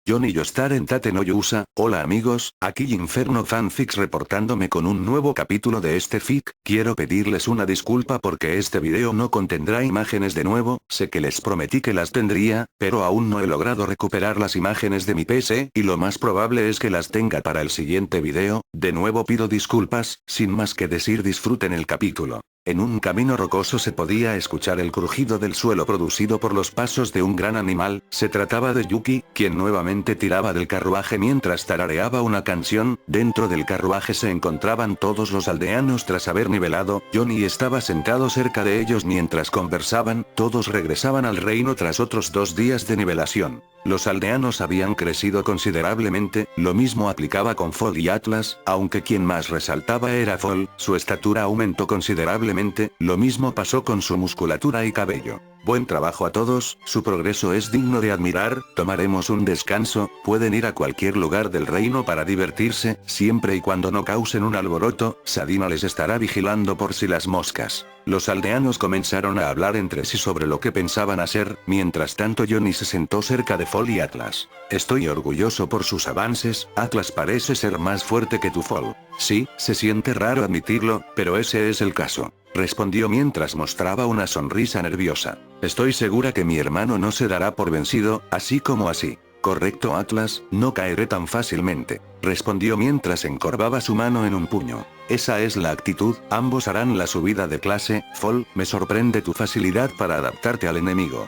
Johnny Yostar en Tate no Yusa. Hola amigos, aquí Inferno Fanfics reportándome con un nuevo capítulo de este fic. Quiero pedirles una disculpa porque este video no contendrá imágenes de nuevo, sé que les prometí que las tendría, pero aún no he logrado recuperar las imágenes de mi PC y lo más probable es que las tenga para el siguiente video. De nuevo pido disculpas, sin más que decir disfruten el capítulo. En un camino rocoso se podía escuchar el crujido del suelo producido por los pasos de un gran animal. Se trataba de Yuki, quien nuevamente tiraba del carruaje mientras tarareaba una canción. Dentro del carruaje se encontraban todos los aldeanos tras haber nivelado. Johnny estaba sentado cerca de ellos mientras conversaban. Todos regresaban al reino tras otros 2 días de nivelación. Los aldeanos habían crecido considerablemente, lo mismo aplicaba con Fall y Atlas, aunque quien más resaltaba era Fall, su estatura aumentó considerablemente, lo mismo pasó con su musculatura y cabello. Buen trabajo a todos, su progreso es digno de admirar, tomaremos un descanso, pueden ir a cualquier lugar del reino para divertirse, siempre y cuando no causen un alboroto, Sadina les estará vigilando por si las moscas. Los aldeanos comenzaron a hablar entre sí sobre lo que pensaban hacer, mientras tanto Johnny se sentó cerca de Fall y Atlas. Estoy orgulloso por sus avances, Atlas parece ser más fuerte que tu Fall. Sí, se siente raro admitirlo, pero ese es el caso. Respondió mientras mostraba una sonrisa nerviosa. Estoy segura que mi hermano no se dará por vencido, así como así. Correcto Atlas, no caeré tan fácilmente. Respondió mientras encorvaba su mano en un puño. Esa es la actitud, ambos harán la subida de clase. Fall, me sorprende tu facilidad para adaptarte al enemigo.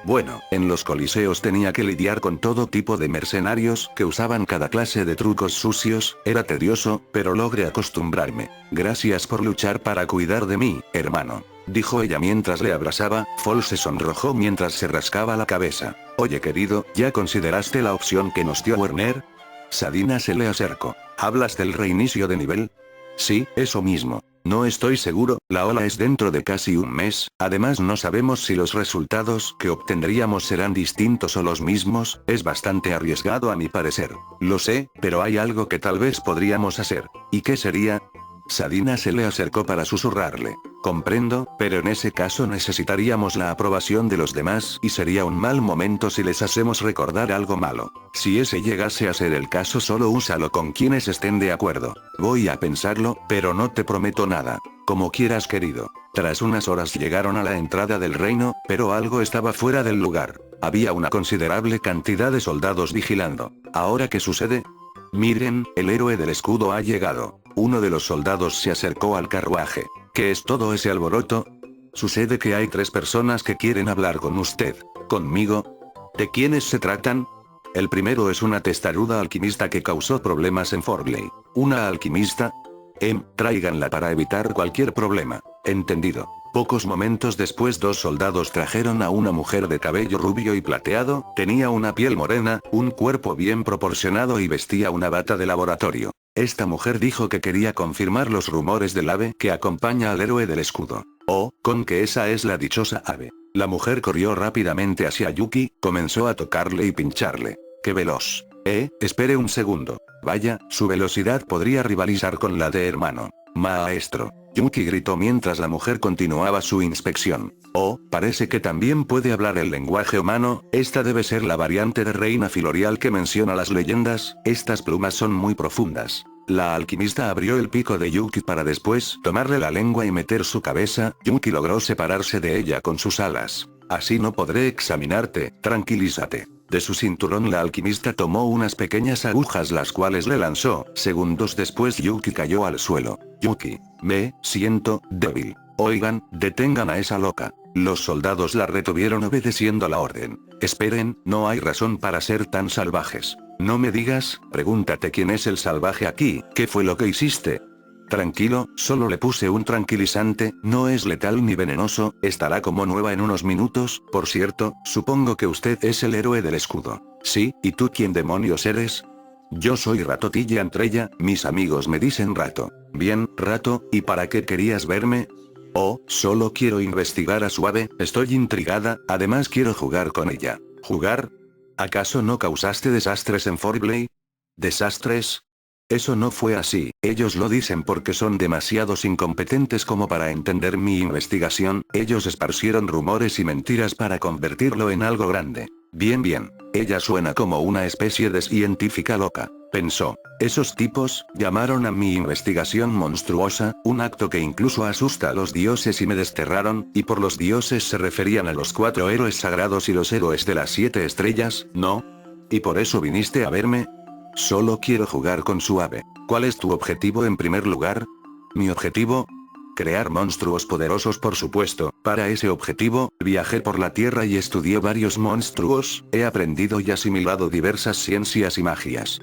Bueno, en los coliseos tenía que lidiar con todo tipo de mercenarios que usaban cada clase de trucos sucios, era tedioso, pero logré acostumbrarme. Gracias por luchar para cuidar de mí, hermano. Dijo ella mientras le abrazaba. Fall se sonrojó mientras se rascaba la cabeza. Oye querido, ¿ya consideraste la opción que nos dio Werner? Sadina se le acercó. ¿Hablas del reinicio de nivel? Sí, eso mismo. No estoy seguro, la ola es dentro de casi un mes, además no sabemos si los resultados que obtendríamos serán distintos o los mismos, es bastante arriesgado a mi parecer. Lo sé, pero hay algo que tal vez podríamos hacer. ¿Y qué sería? Sadina se le acercó para susurrarle. Comprendo, pero en ese caso necesitaríamos la aprobación de los demás y sería un mal momento si les hacemos recordar algo malo. Si ese llegase a ser el caso solo úsalo con quienes estén de acuerdo. Voy a pensarlo, pero no te prometo nada. Como quieras querido. Tras unas horas llegaron a la entrada del reino, pero algo estaba fuera del lugar. Había una considerable cantidad de soldados vigilando. ¿Ahora qué sucede? Miren, el héroe del escudo ha llegado. Uno de los soldados se acercó al carruaje. ¿Qué es todo ese alboroto? Sucede que hay 3 personas que quieren hablar con usted. ¿Conmigo? ¿De quiénes se tratan? El primero es una testaruda alquimista que causó problemas en Forley. ¿Una alquimista? Tráiganla para evitar cualquier problema. Entendido. Pocos momentos después 2 soldados trajeron a una mujer de cabello rubio y plateado, tenía una piel morena, un cuerpo bien proporcionado y vestía una bata de laboratorio. Esta mujer dijo que quería confirmar los rumores del ave que acompaña al héroe del escudo. Oh, con que esa es la dichosa ave. La mujer corrió rápidamente hacia Yuki, comenzó a tocarle y pincharle. ¡Qué veloz! Espere un segundo. Vaya, su velocidad podría rivalizar con la de hermano. Maestro. Yuki gritó mientras la mujer continuaba su inspección. Oh, parece que también puede hablar el lenguaje humano, esta debe ser la variante de reina filorial que menciona las leyendas, estas plumas son muy profundas. La alquimista abrió el pico de Yuki para después tomarle la lengua y meter su cabeza. Yuki logró separarse de ella con sus alas. Así no podré examinarte, tranquilízate. De su cinturón la alquimista tomó unas pequeñas agujas las cuales le lanzó. Segundos después Yuki cayó al suelo. Yuki, me siento débil. Oigan, detengan a esa loca. Los soldados la retuvieron obedeciendo la orden. Esperen, no hay razón para ser tan salvajes. No me digas, pregúntate quién es el salvaje aquí, ¿qué fue lo que hiciste? Tranquilo, solo le puse un tranquilizante, no es letal ni venenoso, estará como nueva en unos minutos. Por cierto, supongo que usted es el héroe del escudo. Sí, ¿y tú quién demonios eres? Yo soy Ratotilla Antrella, mis amigos me dicen Rato. Bien, Rato, ¿y para qué querías verme? Oh, solo quiero investigar a Suave, estoy intrigada, además quiero jugar con ella. ¿Jugar? ¿Acaso no causaste desastres en Forley? ¿Desastres? Eso no fue así, ellos lo dicen porque son demasiados incompetentes como para entender mi investigación, ellos esparcieron rumores y mentiras para convertirlo en algo grande. Bien bien. Ella suena como una especie de científica loca, pensó. Esos tipos llamaron a mi investigación monstruosa, un acto que incluso asusta a los dioses y me desterraron, y por los dioses se referían a los 4 héroes sagrados y los héroes de las 7 estrellas, ¿no? ¿Y por eso viniste a verme? Solo quiero jugar con Suave. ¿Cuál es tu objetivo en primer lugar? ¿Mi objetivo? Crear monstruos poderosos, por supuesto. Para ese objetivo, viajé por la Tierra y estudié varios monstruos, he aprendido y asimilado diversas ciencias y magias.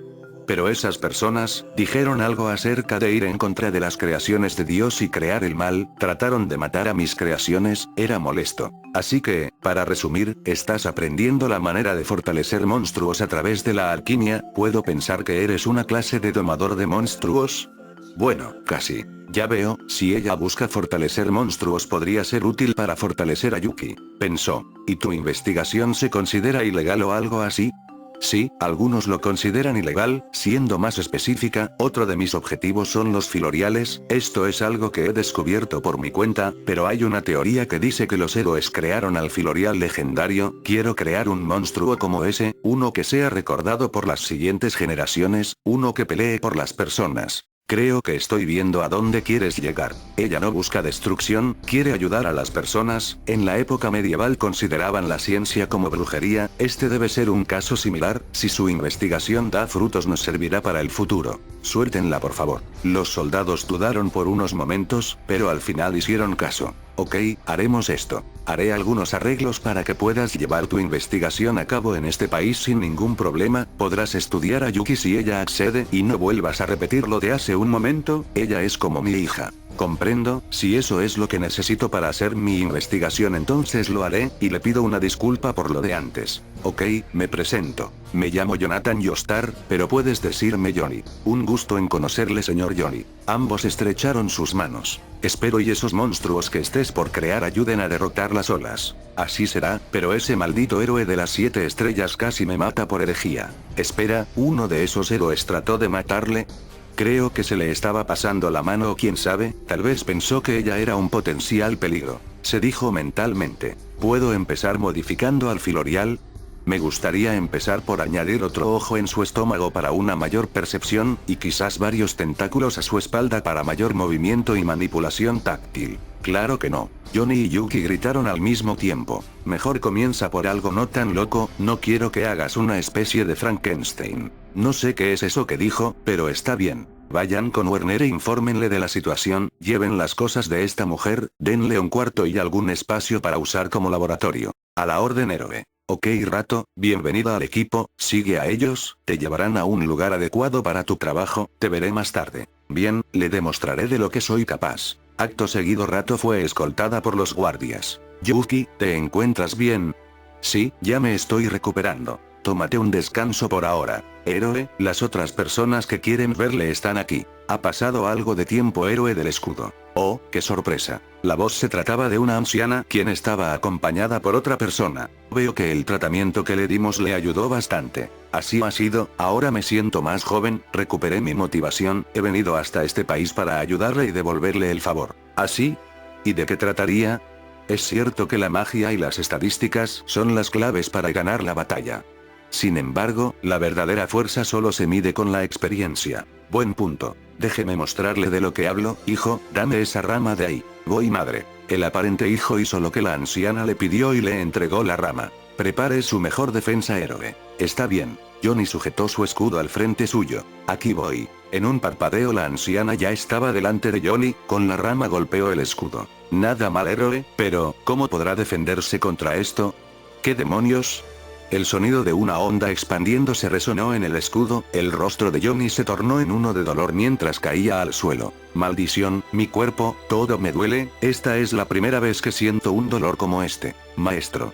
Pero esas personas, dijeron algo acerca de ir en contra de las creaciones de Dios y crear el mal, trataron de matar a mis creaciones, era molesto. Así que, para resumir, estás aprendiendo la manera de fortalecer monstruos a través de la alquimia, ¿puedo pensar que eres una clase de domador de monstruos? Bueno, casi. Ya veo, si ella busca fortalecer monstruos podría ser útil para fortalecer a Yuki, pensó. ¿Y tu investigación se considera ilegal o algo así? Sí, algunos lo consideran ilegal, siendo más específica, otro de mis objetivos son los filoriales, esto es algo que he descubierto por mi cuenta, pero hay una teoría que dice que los héroes crearon al filorial legendario, quiero crear un monstruo como ese, uno que sea recordado por las siguientes generaciones, uno que pelee por las personas. Creo que estoy viendo a dónde quieres llegar. Ella no busca destrucción, quiere ayudar a las personas. En la época medieval consideraban la ciencia como brujería, este debe ser un caso similar, si su investigación da frutos nos servirá para el futuro. Suéltenla por favor. Los soldados dudaron por unos momentos, pero al final hicieron caso. Ok, haremos esto. Haré algunos arreglos para que puedas llevar tu investigación a cabo en este país sin ningún problema, podrás estudiar a Yuki si ella accede y no vuelvas a repetir lo de hace un momento, ella es como mi hija. Comprendo, si eso es lo que necesito para hacer mi investigación entonces lo haré, y le pido una disculpa por lo de antes. Ok, me presento. Me llamo Jonathan Joestar, pero puedes decirme Johnny. Un gusto en conocerle señor Johnny. Ambos estrecharon sus manos. Espero y esos monstruos que estés por crear ayuden a derrotar las olas. Así será, pero ese maldito héroe de las 7 estrellas casi me mata por herejía. Espera, ¿uno de esos héroes trató de matarle? Creo que se le estaba pasando la mano o quién sabe, tal vez pensó que ella era un potencial peligro. Se dijo mentalmente. ¿Puedo empezar modificando al filorial? Me gustaría empezar por añadir otro ojo en su estómago para una mayor percepción, y quizás varios tentáculos a su espalda para mayor movimiento y manipulación táctil. Claro que no. Johnny y Yuki gritaron al mismo tiempo. Mejor comienza por algo no tan loco, no quiero que hagas una especie de Frankenstein. No sé qué es eso que dijo, pero está bien. Vayan con Werner e infórmenle de la situación, lleven las cosas de esta mujer, denle un cuarto y algún espacio para usar como laboratorio. A la orden héroe. Ok Rato, bienvenida al equipo, sigue a ellos, te llevarán a un lugar adecuado para tu trabajo, te veré más tarde. Bien, le demostraré de lo que soy capaz. Acto seguido Rato fue escoltada por los guardias. Yuki, ¿te encuentras bien? Sí, ya me estoy recuperando. Tómate un descanso por ahora. Héroe, las otras personas que quieren verle están aquí. Ha pasado algo de tiempo héroe del escudo. Oh, qué sorpresa. La voz se trataba de una anciana quien estaba acompañada por otra persona. Veo que el tratamiento que le dimos le ayudó bastante. Así ha sido, ahora me siento más joven, recuperé mi motivación, he venido hasta este país para ayudarle y devolverle el favor. ¿Así? ¿Y de qué trataría? Es cierto que la magia y las estadísticas son las claves para ganar la batalla. Sin embargo, la verdadera fuerza solo se mide con la experiencia. Buen punto. Déjeme mostrarle de lo que hablo, hijo, dame esa rama de ahí. Voy madre. El aparente hijo hizo lo que la anciana le pidió y le entregó la rama. Prepare su mejor defensa héroe. Está bien. Johnny sujetó su escudo al frente suyo. Aquí voy. En un parpadeo la anciana ya estaba delante de Johnny, con la rama golpeó el escudo. Nada mal héroe, pero, ¿cómo podrá defenderse contra esto? ¿Qué demonios? El sonido de una onda expandiéndose resonó en el escudo, el rostro de Johnny se tornó en uno de dolor mientras caía al suelo. Maldición, mi cuerpo, todo me duele, esta es la primera vez que siento un dolor como este. Maestro.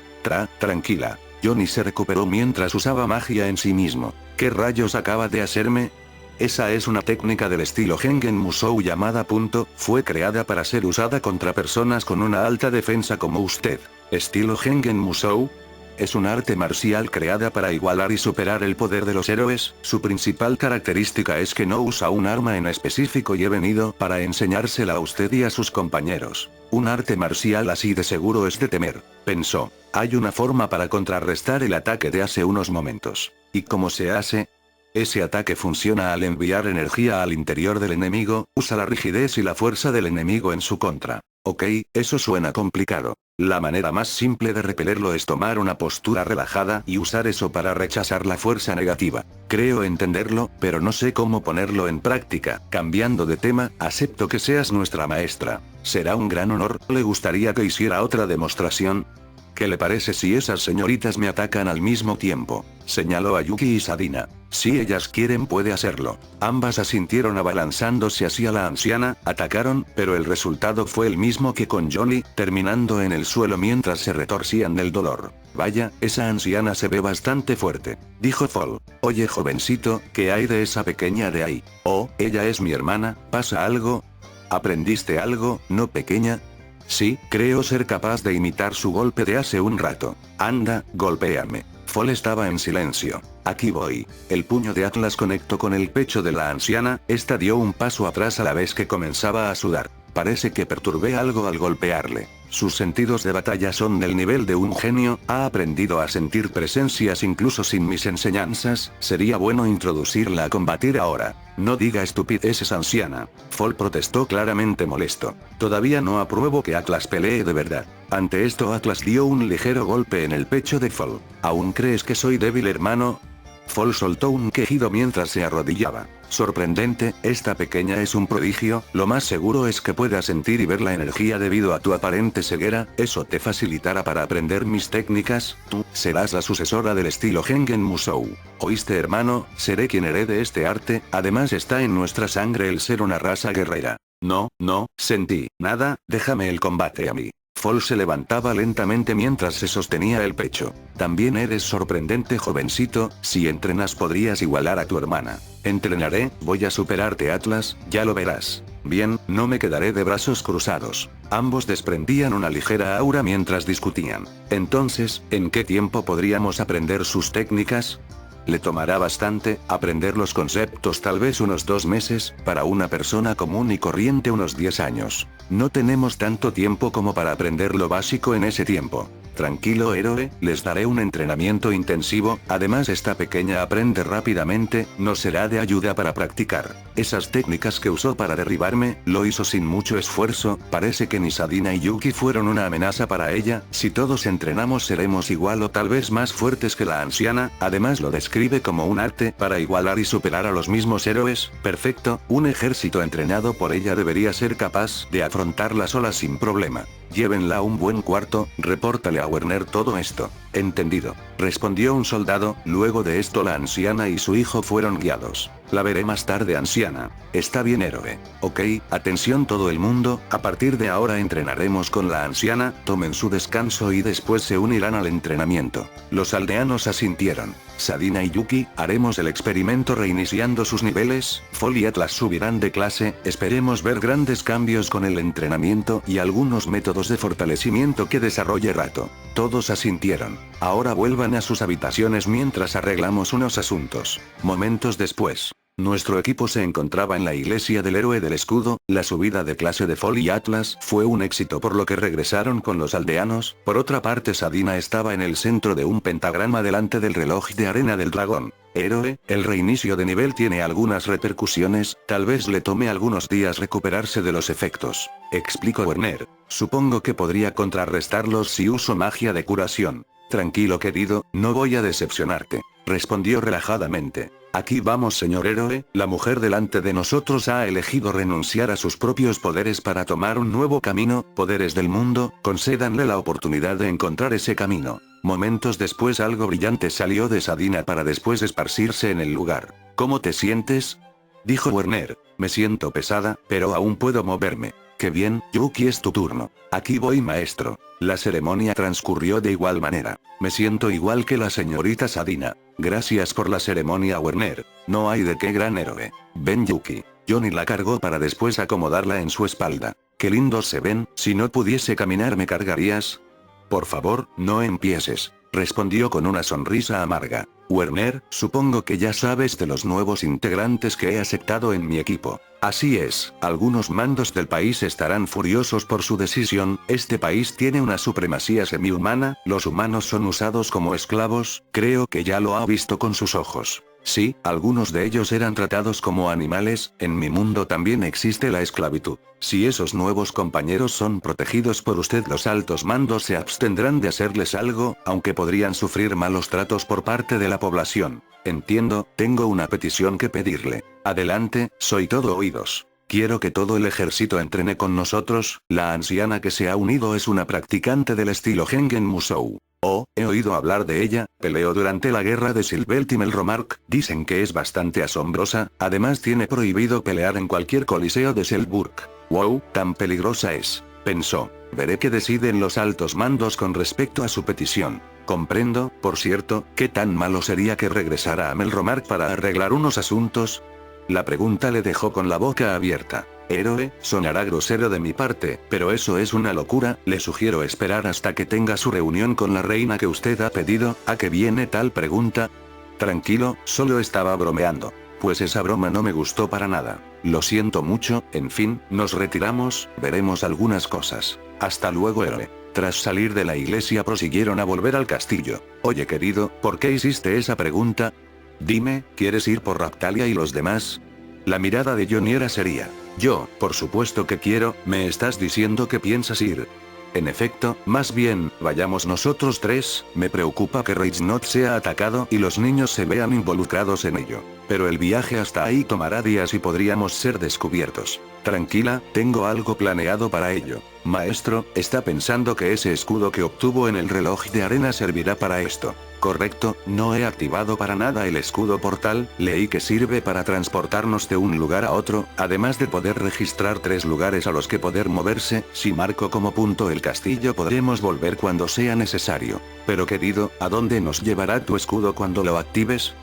Tranquila. Johnny se recuperó mientras usaba magia en sí mismo. ¿Qué rayos acaba de hacerme? Esa es una técnica del estilo Hengen Musou llamada punto, fue creada para ser usada contra personas con una alta defensa como usted. ¿Estilo Hengen Musou? Es un arte marcial creada para igualar y superar el poder de los héroes, su principal característica es que no usa un arma en específico y he venido para enseñársela a usted y a sus compañeros. Un arte marcial así de seguro es de temer, pensó. Hay una forma para contrarrestar el ataque de hace unos momentos. ¿Y cómo se hace? Ese ataque funciona al enviar energía al interior del enemigo, usa la rigidez y la fuerza del enemigo en su contra. Ok, eso suena complicado. La manera más simple de repelerlo es tomar una postura relajada y usar eso para rechazar la fuerza negativa. Creo entenderlo, pero no sé cómo ponerlo en práctica. Cambiando de tema, acepto que seas nuestra maestra. Será un gran honor. ¿Le gustaría que hiciera otra demostración? ¿Qué le parece si esas señoritas me atacan al mismo tiempo? Señaló a Yuki y Sadina. Si ellas quieren puede hacerlo. Ambas asintieron abalanzándose hacia la anciana, atacaron, pero el resultado fue el mismo que con Johnny, terminando en el suelo mientras se retorcían del dolor. Vaya, esa anciana se ve bastante fuerte, dijo Fall. Oye jovencito, ¿qué hay de esa pequeña de ahí? Oh, ella es mi hermana, ¿pasa algo? ¿Aprendiste algo, no pequeña? Sí, creo ser capaz de imitar su golpe de hace un rato. Anda, golpéame. Fall estaba en silencio. Aquí voy. El puño de Atlas conectó con el pecho de la anciana, esta dio un paso atrás a la vez que comenzaba a sudar. Parece que perturbé algo al golpearle. Sus sentidos de batalla son del nivel de un genio, ha aprendido a sentir presencias incluso sin mis enseñanzas, sería bueno introducirla a combatir ahora. No diga estupideces anciana. Fall protestó claramente molesto. Todavía no apruebo que Atlas pelee de verdad. Ante esto Atlas dio un ligero golpe en el pecho de Fall. ¿Aún crees que soy débil hermano? Fall soltó un quejido mientras se arrodillaba. Sorprendente, esta pequeña es un prodigio, lo más seguro es que puedas sentir y ver la energía debido a tu aparente ceguera, eso te facilitará para aprender mis técnicas, tú, serás la sucesora del estilo Hengen Musou. ¿Oíste hermano? Seré quien herede este arte, además está en nuestra sangre el ser una raza guerrera. No, sentí, nada, déjame el combate a mí. Fall se levantaba lentamente mientras se sostenía el pecho. También eres sorprendente jovencito, si entrenas podrías igualar a tu hermana. Entrenaré, voy a superarte Atlas, ya lo verás. Bien, no me quedaré de brazos cruzados. Ambos desprendían una ligera aura mientras discutían. Entonces, ¿en qué tiempo podríamos aprender sus técnicas? Le tomará bastante, aprender los conceptos tal vez unos 2 meses, para una persona común y corriente unos 10 años. No tenemos tanto tiempo como para aprender lo básico en ese tiempo. Tranquilo héroe, les daré un entrenamiento intensivo, además esta pequeña aprende rápidamente, no será de ayuda para practicar. Esas técnicas que usó para derribarme, lo hizo sin mucho esfuerzo, parece que ni Sadina y Yuki fueron una amenaza para ella, si todos entrenamos seremos igual o tal vez más fuertes que la anciana, además lo describe como un arte para igualar y superar a los mismos héroes, perfecto, un ejército entrenado por ella debería ser capaz de afrontarla sola sin problema. Llévenla a un buen cuarto, repórtale a Werner todo esto. Entendido, respondió un soldado, luego de esto la anciana y su hijo fueron guiados. La veré más tarde anciana. Está bien héroe. Ok, atención todo el mundo, a partir de ahora entrenaremos con la anciana, tomen su descanso y después se unirán al entrenamiento. Los aldeanos asintieron. Sadina y Yuki, haremos el experimento reiniciando sus niveles, Fall y Atlas subirán de clase, esperemos ver grandes cambios con el entrenamiento y algunos métodos de fortalecimiento que desarrolle Rato. Todos asintieron. Ahora vuelvan a sus habitaciones mientras arreglamos unos asuntos. Momentos después. Nuestro equipo se encontraba en la iglesia del héroe del escudo, la subida de clase de Fall y Atlas fue un éxito por lo que regresaron con los aldeanos, por otra parte Sadina estaba en el centro de un pentagrama delante del reloj de arena del dragón. Héroe, el reinicio de nivel tiene algunas repercusiones, tal vez le tome algunos días recuperarse de los efectos. Explicó Werner. Supongo que podría contrarrestarlos si uso magia de curación. Tranquilo querido, no voy a decepcionarte. Respondió relajadamente. Aquí vamos señor héroe, la mujer delante de nosotros ha elegido renunciar a sus propios poderes para tomar un nuevo camino, poderes del mundo, concédanle la oportunidad de encontrar ese camino. Momentos después algo brillante salió de Sadina para después esparcirse en el lugar. ¿Cómo te sientes? Dijo Werner. Me siento pesada, pero aún puedo moverme. Qué bien, Yuki es tu turno. Aquí voy maestro. La ceremonia transcurrió de igual manera. Me siento igual que la señorita Sadina. Gracias por la ceremonia Werner. No hay de qué gran héroe. Ven Yuki. Johnny la cargó para después acomodarla en su espalda. Qué lindos se ven, si no pudiese caminar ¿me cargarías? Por favor, no empieces. respondió con una sonrisa amarga. Werner, supongo que ya sabes de los nuevos integrantes que he aceptado en mi equipo. Así es, algunos mandos del país estarán furiosos por su decisión, este país tiene una supremacía semi-humana, los humanos son usados como esclavos, creo que ya lo ha visto con sus ojos. Sí, algunos de ellos eran tratados como animales, en mi mundo también existe la esclavitud. Si esos nuevos compañeros son protegidos por usted, los altos mandos se abstendrán de hacerles algo, aunque podrían sufrir malos tratos por parte de la población. Entiendo, tengo una petición que pedirle. Adelante, soy todo oídos. Quiero que todo el ejército entrene con nosotros, la anciana que se ha unido es una practicante del estilo Hengen Musou. Oh, he oído hablar de ella, peleó durante la guerra de Silveltim el Romark, dicen que es bastante asombrosa, además tiene prohibido pelear en cualquier coliseo de Selburg. Wow, tan peligrosa es, pensó. Veré qué deciden los altos mandos con respecto a su petición. Comprendo, por cierto, ¿qué tan malo sería que regresara a Melromark para arreglar unos asuntos? La pregunta le dejó con la boca abierta. Héroe, sonará grosero de mi parte, pero eso es una locura, le sugiero esperar hasta que tenga su reunión con la reina que usted ha pedido, ¿a qué viene tal pregunta? Tranquilo, solo estaba bromeando. Pues esa broma no me gustó para nada. Lo siento mucho, en fin, nos retiramos, veremos algunas cosas. Hasta luego, héroe. Tras salir de la iglesia prosiguieron a volver al castillo. Oye querido, ¿por qué hiciste esa pregunta? Dime, ¿quieres ir por Raptalia y los demás? La mirada de Johnny era seria. Yo, por supuesto que quiero, ¿me estás diciendo que piensas ir? En efecto, más bien, vayamos nosotros tres, me preocupa que Reichnot sea atacado y los niños se vean involucrados en ello. Pero el viaje hasta ahí tomará días y podríamos ser descubiertos. Tranquila, tengo algo planeado para ello. Maestro, está pensando que ese escudo que obtuvo en el reloj de arena servirá para esto. Correcto, no he activado para nada el escudo portal, leí que sirve para transportarnos de un lugar a otro, además de poder registrar 3 lugares a los que poder moverse, si marco como punto el castillo podremos volver cuando sea necesario. Pero querido, ¿a dónde nos llevará tu escudo cuando lo actives?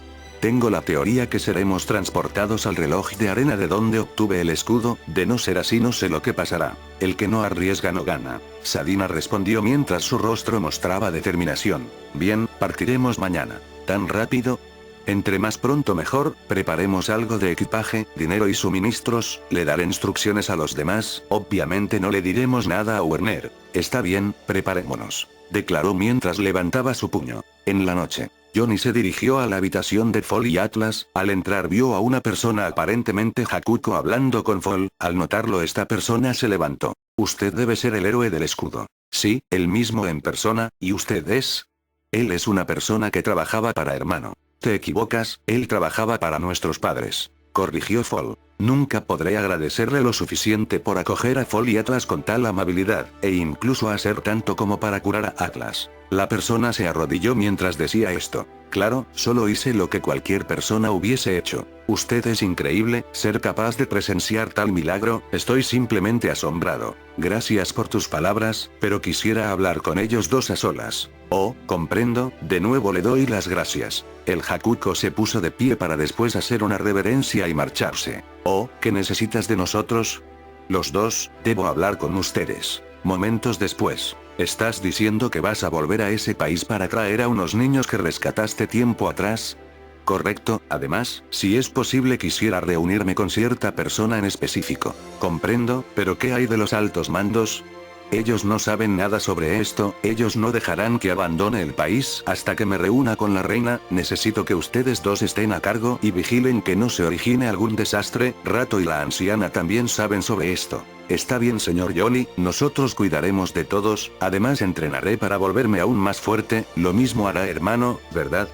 Tengo la teoría que seremos transportados al reloj de arena de donde obtuve el escudo, de no ser así no sé lo que pasará. El que no arriesga no gana. Sadina respondió mientras su rostro mostraba determinación. Bien, partiremos mañana. ¿Tan rápido? Entre más pronto mejor, preparemos algo de equipaje, dinero y suministros, le daré instrucciones a los demás, obviamente no le diremos nada a Werner. Está bien, preparémonos. Declaró mientras levantaba su puño. En la noche. Johnny se dirigió a la habitación de Fall y Atlas, al entrar vio a una persona aparentemente Hakuko hablando con Fall, al notarlo esta persona se levantó. Usted debe ser el héroe del escudo. Sí, el mismo en persona, ¿y usted es? Él es una persona que trabajaba para hermano. Te equivocas, él trabajaba para nuestros padres. Corrigió Fall. Nunca podré agradecerle lo suficiente por acoger a Fall y Atlas con tal amabilidad, e incluso hacer tanto como para curar a Atlas. La persona se arrodilló mientras decía esto. Claro, solo hice lo que cualquier persona hubiese hecho. Usted es increíble, ser capaz de presenciar tal milagro, estoy simplemente asombrado. Gracias por tus palabras, pero quisiera hablar con ellos dos a solas. Oh, comprendo, de nuevo le doy las gracias. El Hakuko se puso de pie para después hacer una reverencia y marcharse. Oh, ¿qué necesitas de nosotros? Los dos, debo hablar con ustedes. Momentos después. ¿Estás diciendo que vas a volver a ese país para traer a unos niños que rescataste tiempo atrás? Correcto, además, si es posible quisiera reunirme con cierta persona en específico. Comprendo, pero ¿qué hay de los altos mandos? Ellos no saben nada sobre esto, ellos no dejarán que abandone el país hasta que me reúna con la reina, necesito que ustedes dos estén a cargo y vigilen que no se origine algún desastre, Rato y la anciana también saben sobre esto. Está bien señor Johnny, nosotros cuidaremos de todos, además entrenaré para volverme aún más fuerte, lo mismo hará hermano, ¿verdad?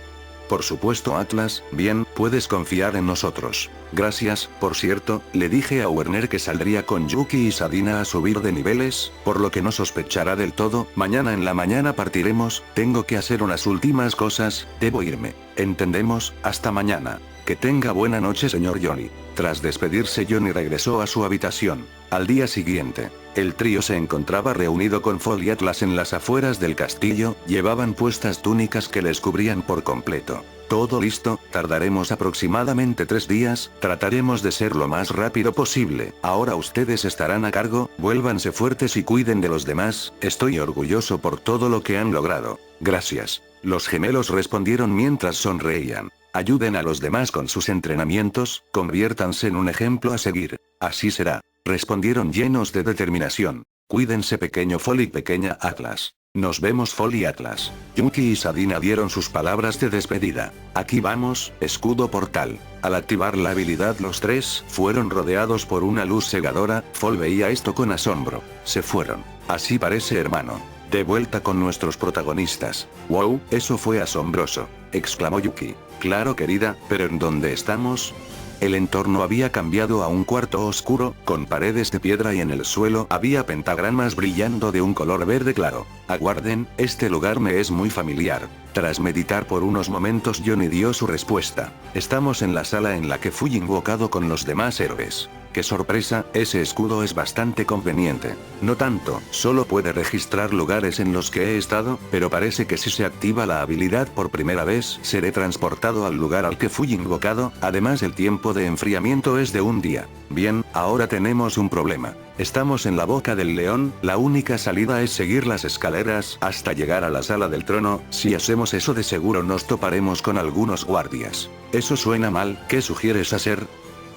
Por supuesto Atlas, bien, puedes confiar en nosotros. Gracias, por cierto, le dije a Werner que saldría con Yuki y Sadina a subir de niveles, por lo que no sospechará del todo, mañana en la mañana partiremos, tengo que hacer unas últimas cosas, debo irme. Entendemos, hasta mañana. Que tenga buena noche señor Johnny. Tras despedirse Johnny regresó a su habitación. Al día siguiente, el trío se encontraba reunido con Fall y Atlas en las afueras del castillo, llevaban puestas túnicas que les cubrían por completo. Todo listo, tardaremos aproximadamente 3 días, trataremos de ser lo más rápido posible. Ahora ustedes estarán a cargo, vuélvanse fuertes y cuiden de los demás, estoy orgulloso por todo lo que han logrado. Gracias. Los gemelos respondieron mientras sonreían. Ayuden a los demás con sus entrenamientos, conviértanse en un ejemplo a seguir. Así será. Respondieron llenos de determinación. Cuídense pequeño Fall y pequeña Atlas. Nos vemos Fall y Atlas. Yuki y Sadina dieron sus palabras de despedida. Aquí vamos, escudo portal. Al activar la habilidad los tres fueron rodeados por una luz cegadora, Fall veía esto con asombro. Se fueron. Así parece hermano. De vuelta con nuestros protagonistas. Wow, eso fue asombroso, exclamó Yuki. Claro querida, pero ¿en dónde estamos? El entorno había cambiado a un cuarto oscuro, con paredes de piedra y en el suelo había pentagramas brillando de un color verde claro. Aguarden, este lugar me es muy familiar. Tras meditar por unos momentos Johnny dio su respuesta. Estamos en la sala en la que fui invocado con los demás héroes. ¡Qué sorpresa! Ese escudo es bastante conveniente. No tanto, solo puede registrar lugares en los que he estado, pero parece que si se activa la habilidad por primera vez, seré transportado al lugar al que fui invocado, además el tiempo de enfriamiento es de un día. Bien, ahora tenemos un problema. Estamos en la boca del león, la única salida es seguir las escaleras hasta llegar a la sala del trono, si hacemos eso de seguro nos toparemos con algunos guardias. Eso suena mal, ¿qué sugieres hacer?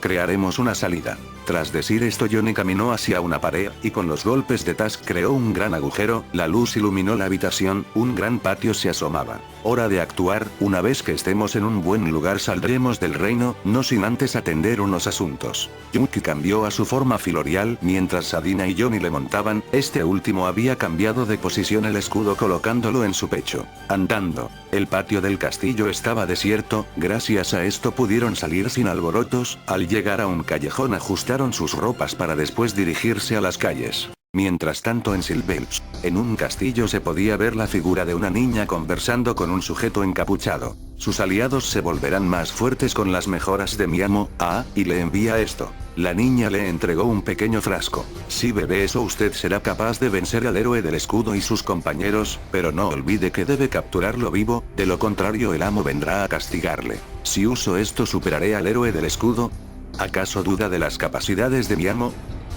Crearemos una salida. Tras decir esto Johnny caminó hacia una pared, y con los golpes de Task creó un gran agujero, la luz iluminó la habitación, un gran patio se asomaba. Hora de actuar, una vez que estemos en un buen lugar saldremos del reino, no sin antes atender unos asuntos. Yuki cambió a su forma filorial mientras Sadina y Johnny le montaban, este último había cambiado de posición el escudo colocándolo en su pecho. Andando. El patio del castillo estaba desierto, gracias a esto pudieron salir sin alborotos, al llegar a un callejón ajustaron sus ropas para después dirigirse a las calles. Mientras tanto en Silvelch, en un castillo se podía ver la figura de una niña conversando con un sujeto encapuchado. Sus aliados se volverán más fuertes con las mejoras de mi amo, y le envía esto. La niña le entregó un pequeño frasco. Si bebe eso usted será capaz de vencer al héroe del escudo y sus compañeros, pero no olvide que debe capturarlo vivo, de lo contrario el amo vendrá a castigarle. Si uso esto superaré al héroe del escudo. ¿Acaso duda de las capacidades de mi amo?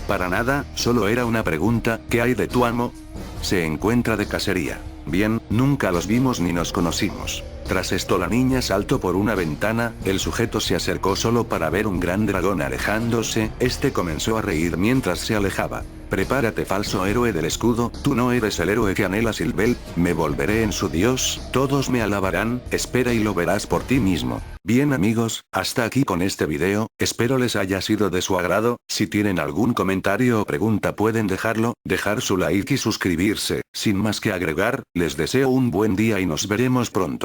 Para nada, solo era una pregunta, ¿qué hay de tu amo? Se encuentra de cacería. Bien, nunca los vimos ni nos conocimos. Tras esto la niña saltó por una ventana, el sujeto se acercó solo para ver un gran dragón alejándose, este comenzó a reír mientras se alejaba. Prepárate falso héroe del escudo, tú no eres el héroe que anhela Silvel, me volveré en su dios, todos me alabarán, espera y lo verás por ti mismo. Bien amigos, hasta aquí con este video, espero les haya sido de su agrado, si tienen algún comentario o pregunta pueden dejarlo, dejar su like y suscribirse, sin más que agregar, les deseo un buen día y nos veremos pronto.